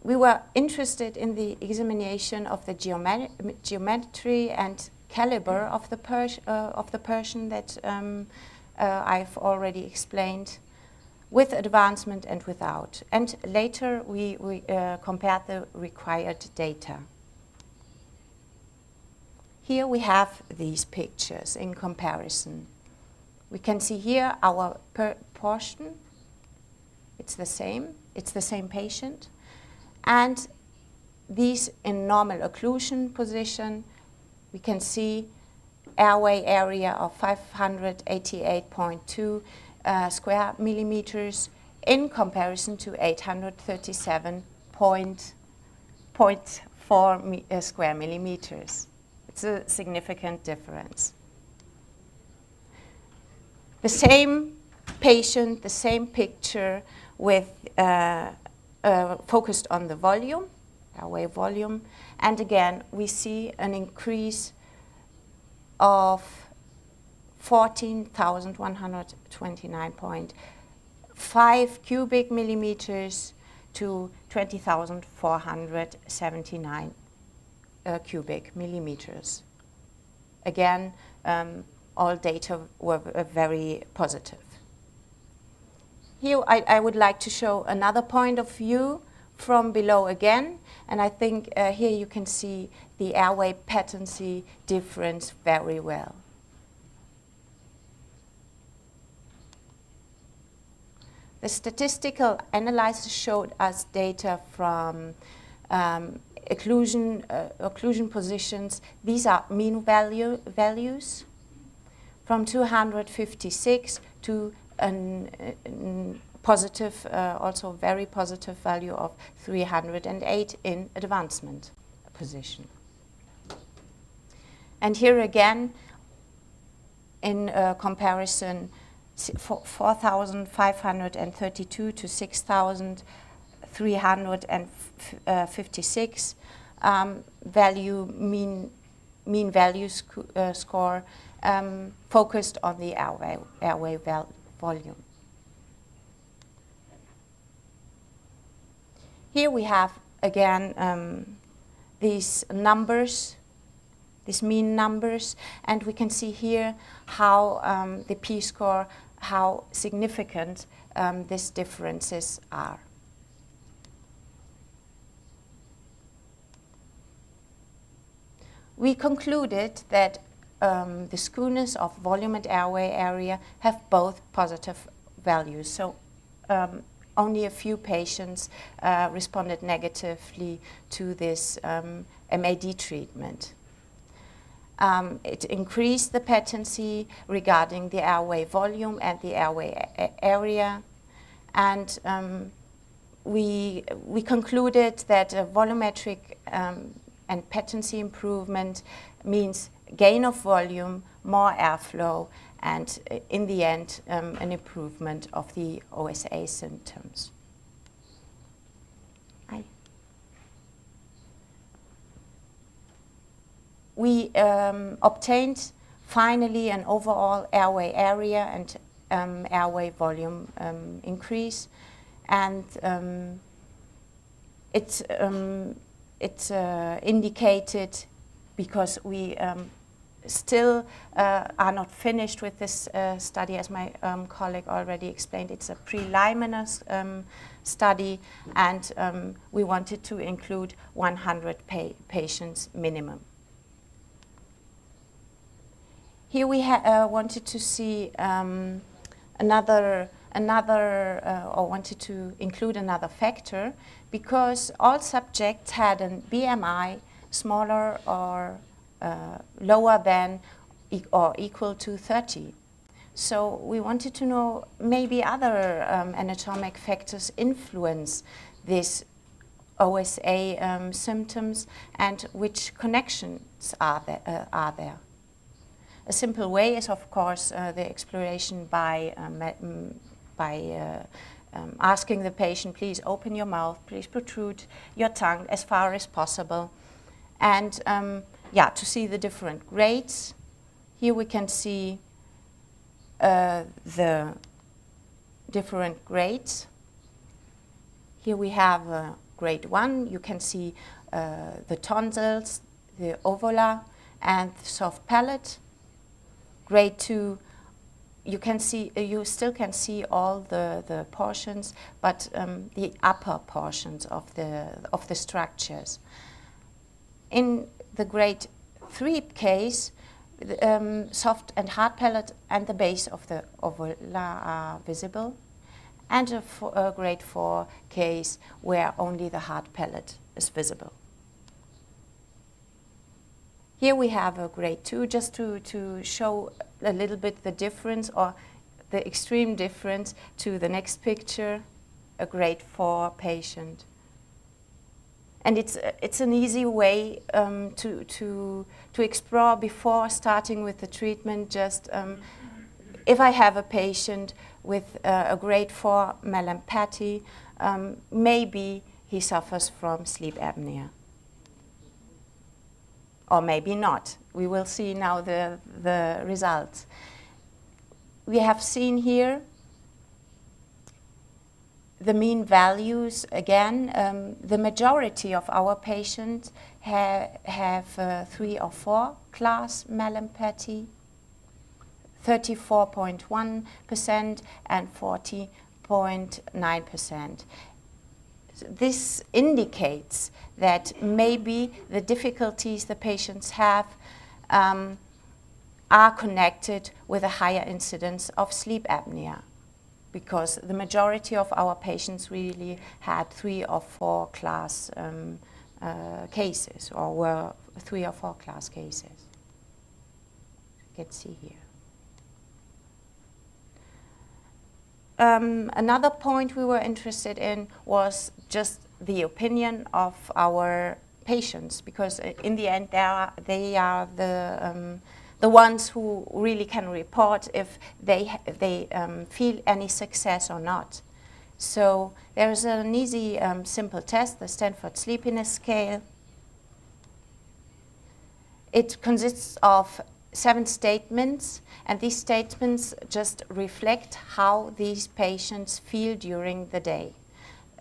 We were interested in the examination of the geometry and caliber of the Persian that I've already explained, with advancement and without. And later we compared the required data. Here we have these pictures in comparison. We can see here our portion. It's the same patient. And these in normal occlusion position, we can see airway area of 588.2 square millimeters in comparison to 837.4 square millimeters. It's a significant difference. The same patient, the same picture with focused on the volume, airway volume. And again, we see an increase of 14,129.5 cubic millimeters to 20,479 cubic millimeters. Again, all data were very positive. Here I would like to show another point of view from below again, and I think here you can see the airway patency difference very well. The statistical analysis showed us data from occlusion positions. These are mean values from 256 to positive, also very positive value of 308 in advancement position. And here again, in comparison, 4,532 to 6,356 mean value score focused on the airway volume. Here we have again these numbers, these mean numbers, and we can see here how the p-score, how significant these differences are. We concluded that the skewness of volume and airway area have both positive values. So only a few patients responded negatively to this MAD treatment. It increased the patency regarding the airway volume and the airway area, and we concluded that a volumetric and patency improvement means gain of volume, more airflow, and in the end, an improvement of the OSA symptoms. We obtained finally an overall airway area and airway volume increase, and it's indicated, because we still are not finished with this study, as my colleague already explained. It's a preliminary study, and we wanted to include 100 patients minimum. Here we wanted to see wanted to include another factor, because all subjects had a BMI smaller or lower than or equal to 30. So we wanted to know maybe other anatomic factors influence this OSA symptoms, and which connections are there. A simple way is, of course, the exploration by asking the patient, please open your mouth, please protrude your tongue as far as possible, and to see the different grades. Here we can see the different grades. Here we have grade 1. You can see the tonsils, the uvula, and the soft palate. Grade 2, you still can see all the portions, but the upper portions of the structures. In the grade 3 case, soft and hard palate and the base of the uvula are visible, and a grade 4 case where only the hard palate is visible. Here we have a grade 2, just to show a little bit the difference, or the extreme difference, to the next picture, a grade 4 patient. And it's an easy way to explore before starting with the treatment. Just if I have a patient with a grade 4 Mallampati, maybe he suffers from sleep apnea. Or maybe not. We will see now the results. We have seen here the mean values again. The majority of our patients have 3 or 4 class Mallampati, 34.1% and 40.9%. This indicates that maybe the difficulties the patients have are connected with a higher incidence of sleep apnea, because the majority of our patients really had 3 or 4 class cases, or were 3 or 4 class cases. You can see here. Another point we were interested in was just the opinion of our patients, because in the end they are the ones who really can report if they feel any success or not. So there is an easy, simple test, the Stanford Sleepiness Scale. It consists of 7 statements, and these statements just reflect how these patients feel during the day.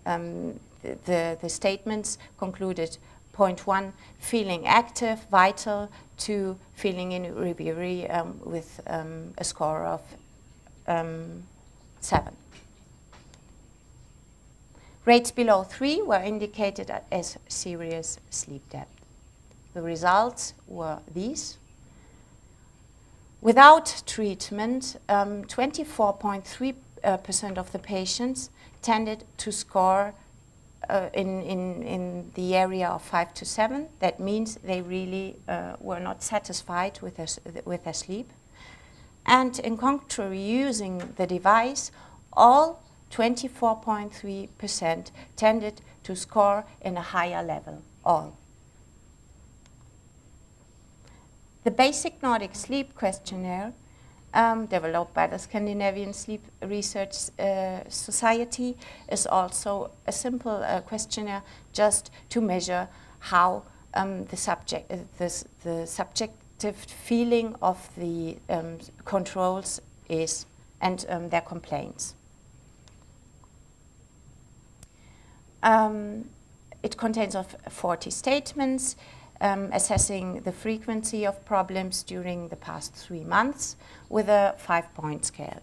The statements concluded: point 1, feeling active, vital; 2, feeling in Ribiri with a score of 7. Rates below 3 were indicated as serious sleep debt. The results were these. Without treatment, 24.3% of the patients tended to score in the area of 5 to 7. That means they really were not satisfied with their sleep. And in contrary, using the device, all 24.3% tended to score in a higher level, all. The Basic Nordic Sleep Questionnaire, developed by the Scandinavian Sleep Research Society, is also a simple questionnaire just to measure how the subjective feeling of the controls is, and their complaints. It contains of 40 statements, assessing the frequency of problems during the past 3 months with a 5-point scale.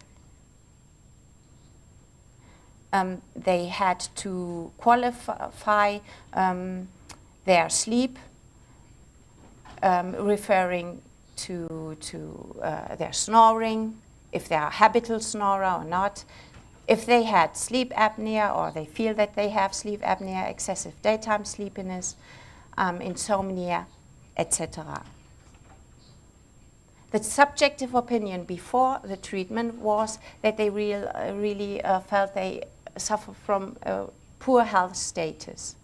They had to qualify their sleep, referring to their snoring, if they are a habitual snorer or not, if they had sleep apnea or they feel that they have sleep apnea, excessive daytime sleepiness, insomnia, etc. The subjective opinion before the treatment was that they really felt they suffer from poor health status,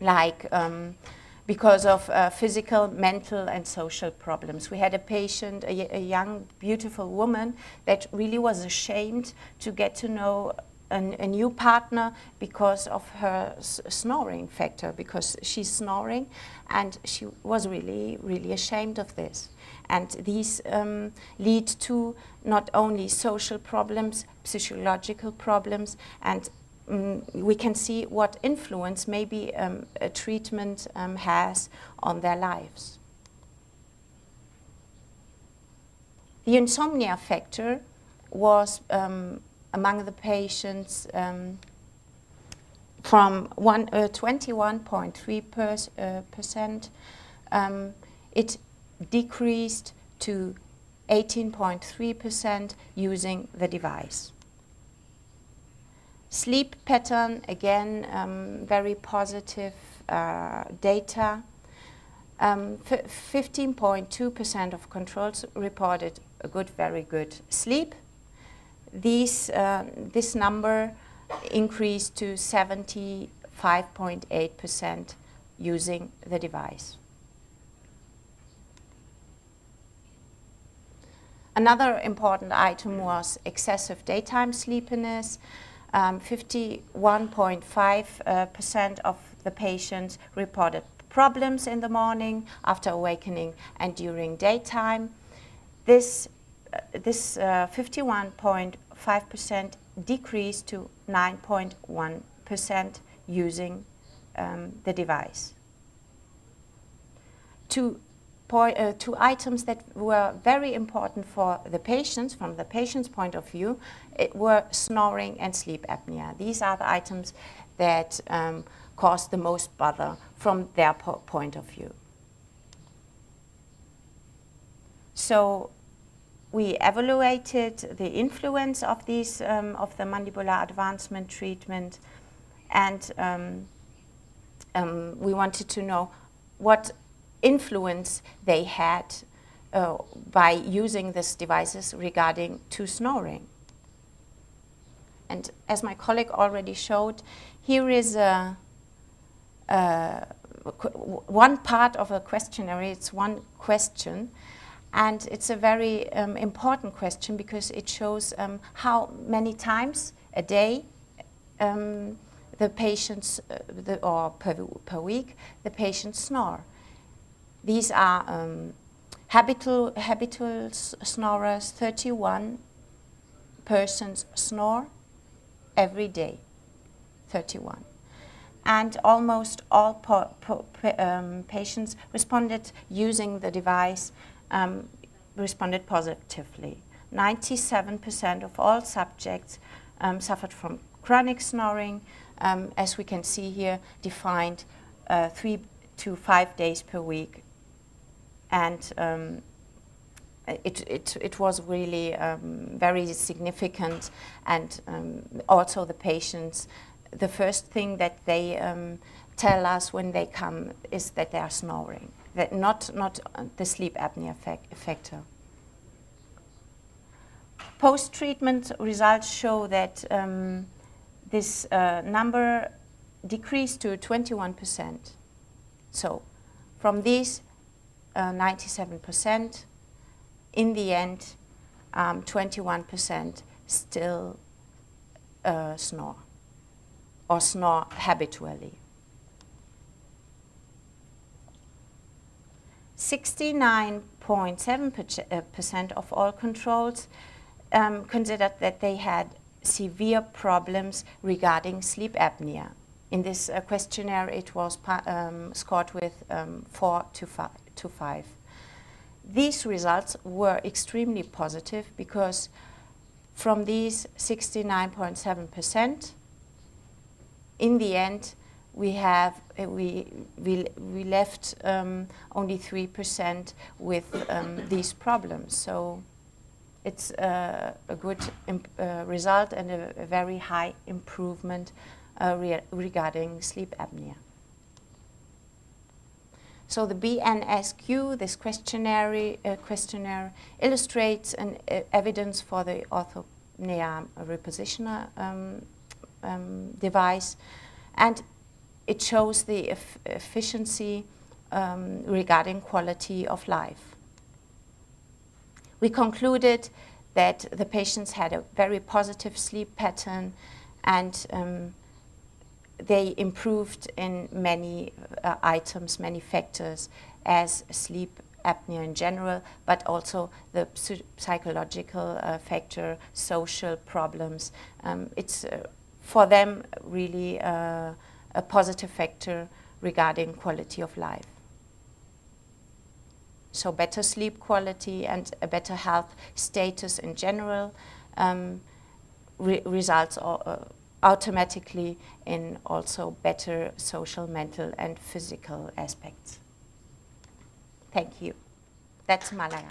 like because of physical, mental, and social problems. We had a patient, a young, beautiful woman, that really was ashamed to get to know a new partner because of her snoring factor, because she's snoring, and she was really, really ashamed of this. And these lead to not only social problems, psychological problems, and we can see what influence maybe a treatment has on their lives. The insomnia factor was among the patients from 21.3%, it decreased to 18.3% using the device. Sleep pattern, again, very positive data. 15.2% of controls reported a good, very good sleep. This number increased to 75.8% using the device. Another important item was excessive daytime sleepiness. 51.5% of the patients reported problems in the morning, after awakening, and during daytime. This 51.5% decreased to 9.1% using the device. Two items that were very important for the patients, from the patient's point of view, were snoring and sleep apnea. These are the items that caused the most bother from their point of view. So we evaluated the influence of these of the mandibular advancement treatment, and we wanted to know what influence they had by using these devices regarding to snoring. And as my colleague already showed, here is one part of a questionnaire. It's one question, and it's a very important question because it shows how many times a day the patients, or per week, the patients snore. These are habitual snorers. 31 persons snore every day, 31. And almost all patients responded using the device, responded positively. 97% of all subjects suffered from chronic snoring, as we can see here, defined 3 to 5 days per week. And it was really very significant, and also the patients, the first thing that they tell us when they come is that they are snoring, that not the sleep apnea factor. Post-treatment results show that this number decreased to 21%. So from these 97%, in the end, 21% still snore, or snore habitually. 69.7% of all controls considered that they had severe problems regarding sleep apnea. In this questionnaire, it was scored with 4 to 5. These results were extremely positive because from these 69.7%, in the end, we left only 3% with these problems. So it's a good result and a very high improvement regarding sleep apnea. So the BNSQ, this questionnaire illustrates an evidence for the orthopnea repositioner device, and it shows the efficiency regarding quality of life. We concluded that the patients had a very positive sleep pattern, and they improved in many items, many factors, as sleep apnea in general, but also the psychological factor, social problems. It's for them really a positive factor regarding quality of life. So better sleep quality and a better health status in general results automatically in also better social, mental and physical aspects. Thank you. That's Malaya.